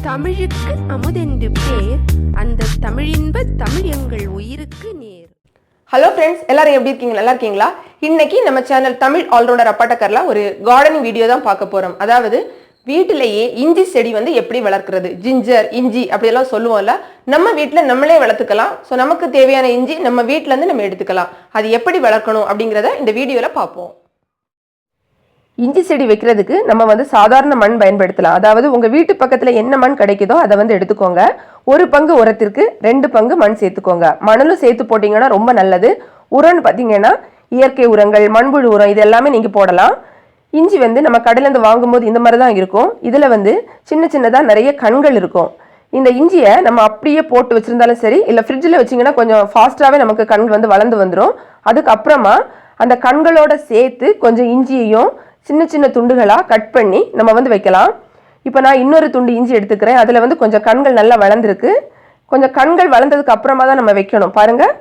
தமிழுக்கு அமுதென்று பேர், அந்த தமிழின்ப தமிழ் எங்கள் உயிருக்கு நேர். ஹலோ ஃப்ரெண்ட்ஸ், எல்லாரும் எப்படி இருக்கீங்க? நல்லா இருக்கீங்களா? இன்னைக்கு நம்ம சேனல் தமிழ் ஆல்ரவுண்டர் அப்பாட்டக்கர்ல ஒரு கார்டனிங் வீடியோ தான் பார்க்க போறோம். அதாவது வீட்டிலேயே இஞ்சி செடி எப்படி வளர்க்கிறது, ஜிஞ்சர் இஞ்சி அப்படியெல்லாம் சொல்லுவோம்ல, நம்ம வீட்டில் நம்மளே வளர்த்துக்கலாம். ஸோ நமக்கு தேவையான இஞ்சி நம்ம வீட்டில இருந்து நம்ம எடுத்துக்கலாம். அது எப்படி வளர்க்கணும் அப்படிங்கிறத இந்த வீடியோல பார்ப்போம். இஞ்சி செடி வைக்கிறதுக்கு நம்ம சாதாரண மண் பயன்படுத்தலாம். அதாவது உங்கள் வீட்டு பக்கத்தில் என்ன மண் கிடைக்குதோ அதை எடுத்துக்கோங்க. 1 பங்கு உரத்திற்கு 2 பங்கு மண் சேர்த்துக்கோங்க. மணலும் சேர்த்து போட்டிங்கன்னா ரொம்ப நல்லது. உரம்னு பார்த்தீங்கன்னா இயற்கை உரங்கள், மண்புழு உரம், இது எல்லாமே நீங்கள் போடலாம். இஞ்சி நம்ம கடையிலேருந்து வாங்கும்போது இந்த மாதிரி தான் இருக்கும். இதில் சின்ன சின்னதாக நிறைய கண்கள் இருக்கும். இந்த இஞ்சியை நம்ம அப்படியே போட்டு வச்சுருந்தாலும் சரி, இல்லை ஃப்ரிட்ஜில் வச்சிங்கன்னா கொஞ்சம் ஃபாஸ்ட்டாகவே நமக்கு கண்கள் வளர்ந்து வந்துடும். அதுக்கப்புறமா அந்த கண்களோட சேர்த்து கொஞ்சம் இஞ்சியையும் சின்ன சின்ன துண்டுகளாக கட் பண்ணி நம்ம வைக்கலாம். இப்போ நான் இன்னொரு துண்டு இஞ்சி எடுத்துக்கிறேன். அதில் கொஞ்சம் கண்கள் நல்லா வளர்ந்துருக்கு. கொஞ்சம் கண்கள் வளர்ந்ததுக்கு அப்புறமா தான் நம்ம வைக்கணும். பாருங்கள்,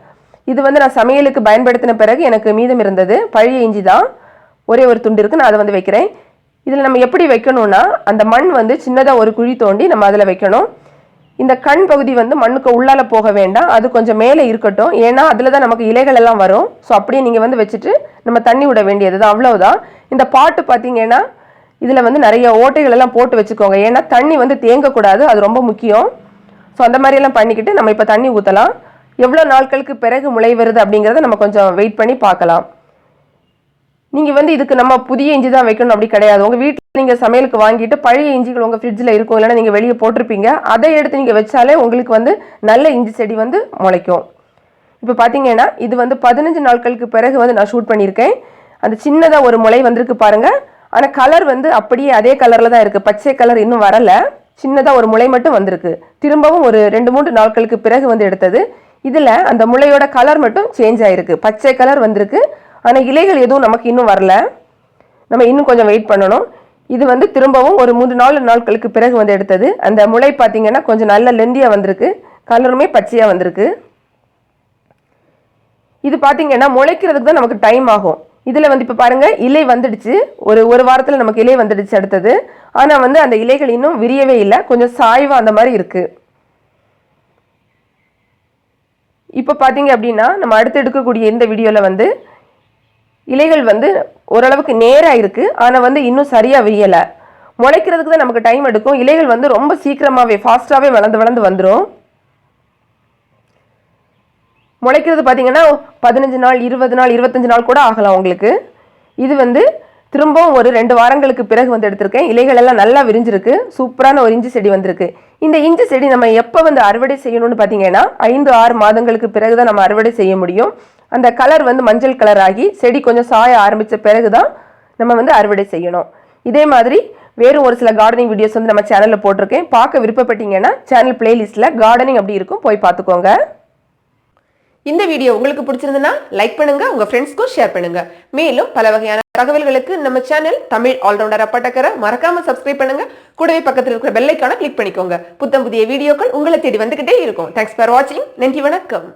இது நான் சமையலுக்கு பயன்படுத்தின பிறகு எனக்கு மீதம் இருந்தது. பழைய இஞ்சி தான், ஒரே ஒரு துண்டு இருக்குது. நான் அதை வைக்கிறேன். இதில் நம்ம எப்படி வைக்கணும்னா, அந்த மண் சின்னதாக ஒரு குழி தோண்டி நம்ம அதில் வைக்கணும். இந்த கண் பகுதி மண்ணுக்கு உள்ளால போக வேண்டாம், அது கொஞ்சம் மேலே இருக்கட்டும். ஏன்னா அதில் தான் நமக்கு இலைகள் எல்லாம் வரும். ஸோ அப்படியே நீங்கள் வச்சுட்டு நம்ம தண்ணி விட வேண்டியது தான், அவ்வளவுதான். இந்த பாட்டு பார்த்தீங்கன்னா இதில் நிறைய ஓட்டைகள் எல்லாம் போட்டு வச்சுக்கோங்க. ஏன்னா தண்ணி தேங்கக்கூடாது, அது ரொம்ப முக்கியம். ஸோ அந்த மாதிரியெல்லாம் பண்ணிக்கிட்டு நம்ம இப்போ தண்ணி ஊற்றலாம். எவ்வளோ நாட்களுக்கு பிறகு முளை வருது அப்படிங்கிறத நம்ம கொஞ்சம் வெயிட் பண்ணி பார்க்கலாம். நீங்கள் இதுக்கு நம்ம புதிய இஞ்சி தான் வைக்கணும் அப்படி கிடையாது. உங்கள் வீட்டில் நீங்கள் சமையலுக்கு வாங்கிட்டு பழைய இஞ்சிகள் உங்கள் ஃப்ரிட்ஜில் இருக்கும், இல்லைன்னா நீங்கள் வெளியே போட்டிருப்பீங்க. அதை எடுத்து நீங்கள் வச்சாலே உங்களுக்கு நல்ல இஞ்சி செடி முளைக்கும். இப்போ பார்த்தீங்கன்னா இது 15 நாட்களுக்கு பிறகு நான் ஷூட் பண்ணியிருக்கேன். அந்த சின்னதாக ஒரு முளை வந்திருக்கு பாருங்கள். ஆனால் கலர் அப்படியே அதே கலரில் தான் இருக்குது. பச்சை கலர் இன்னும் வரலை. சின்னதாக ஒரு முளை மட்டும் வந்திருக்கு. திரும்பவும் ஒரு 2-3 நாட்களுக்கு பிறகு எடுத்தது. இதில் அந்த முளையோட கலர் மட்டும் சேஞ்ச் ஆகிருக்கு. பச்சை கலர் வந்திருக்கு. ஆனால் இலைகள் எதுவும் நமக்கு இன்னும் வரல. நம்ம இன்னும் கொஞ்சம் வெயிட் பண்ணணும். இது திரும்பவும் ஒரு 3-4 நாட்களுக்கு பிறகு எடுத்தது. அந்த முளை பார்த்தீங்கன்னா கொஞ்சம் நல்ல லெந்தியாக வந்திருக்கு. கலருமே பச்சையாக வந்திருக்கு. இது பார்த்தீங்கன்னா முளைக்கிறதுக்கு தான் நமக்கு டைம் ஆகும். இதில் இப்போ பாருங்கள், இலை வந்துடுச்சு. ஒரு வாரத்தில் நமக்கு இலை வந்துடுச்சு அடுத்தது. ஆனால் அந்த இலைகள் இன்னும் விரியவே இல்லை, கொஞ்சம் சாய்வாக அந்த மாதிரி இருக்குது. இப்போ பார்த்தீங்க அப்படின்னா நம்ம அடுத்து எடுக்கக்கூடிய இந்த வீடியோவில் இலைகள் ஓரளவுக்கு நேராக இருக்குது. ஆனால் இன்னும் சரியாக விரியலை. முளைக்கிறதுக்கு தான் நமக்கு டைம் எடுக்கும். இலைகள் ரொம்ப சீக்கிரமாகவே ஃபாஸ்ட்டாகவே வளர்ந்து வந்துடும். முளைக்கிறது பார்த்தீங்கன்னா 15 நாள், 20 நாள், 25 நாள் கூட ஆகலாம் உங்களுக்கு. இது திரும்பவும் ஒரு 2 வாரங்களுக்கு பிறகு எடுத்திருக்கேன். இலைகள் எல்லாம் நல்லா விரிஞ்சிருக்கு. சூப்பரான ஒரு இஞ்சி செடி வந்திருக்கு. இந்த இஞ்சி செடி நம்ம எப்போ அறுவடை செய்யணும்னு பார்த்தீங்கன்னா 5-6 மாதங்களுக்கு பிறகு தான் நம்ம அறுவடை செய்ய முடியும். அந்த கலர் மஞ்சள் கலர் ஆகி செடி கொஞ்சம் சாய ஆரம்பித்த பிறகு தான் நம்ம அறுவடை செய்யணும். இதே மாதிரி வேறு ஒரு சில கார்டனிங் வீடியோஸ் நம்ம சேனலில் போட்டிருக்கேன். பார்க்க விருப்பப்பட்டீங்கன்னா சேனல் பிளேலிஸ்ட்டில் கார்டனிங் அப்படி இருக்கும், போய் பார்த்துக்கோங்க. இந்த வீடியோ உங்களுக்கு பிடிச்சிருந்ததுன்னா லைக் பண்ணுங்க, உங்க ஃப்ரெண்ட்ஸ்க்கும் ஷேர் பண்ணுங்க. மேலும் பல வகையான தகவல்களுக்கு நம்ம சேனல் தமிழ் ஆல்ரவுண்டர் அப்பாட்டக்கரை மறக்காம சப்ஸ்கிரைப் பண்ணுங்க. கூடவே பக்கத்தில் இருக்கிற பெல் ஐகானை கிளிக் பண்ணிக்கோங்க. புத்தம் புதிய வீடியோக்கள் உங்களை தேடி வந்துகிட்டே இருக்கும். தேங்க்ஸ் ஃபார் வாட்சிங். நன்றி, வணக்கம்.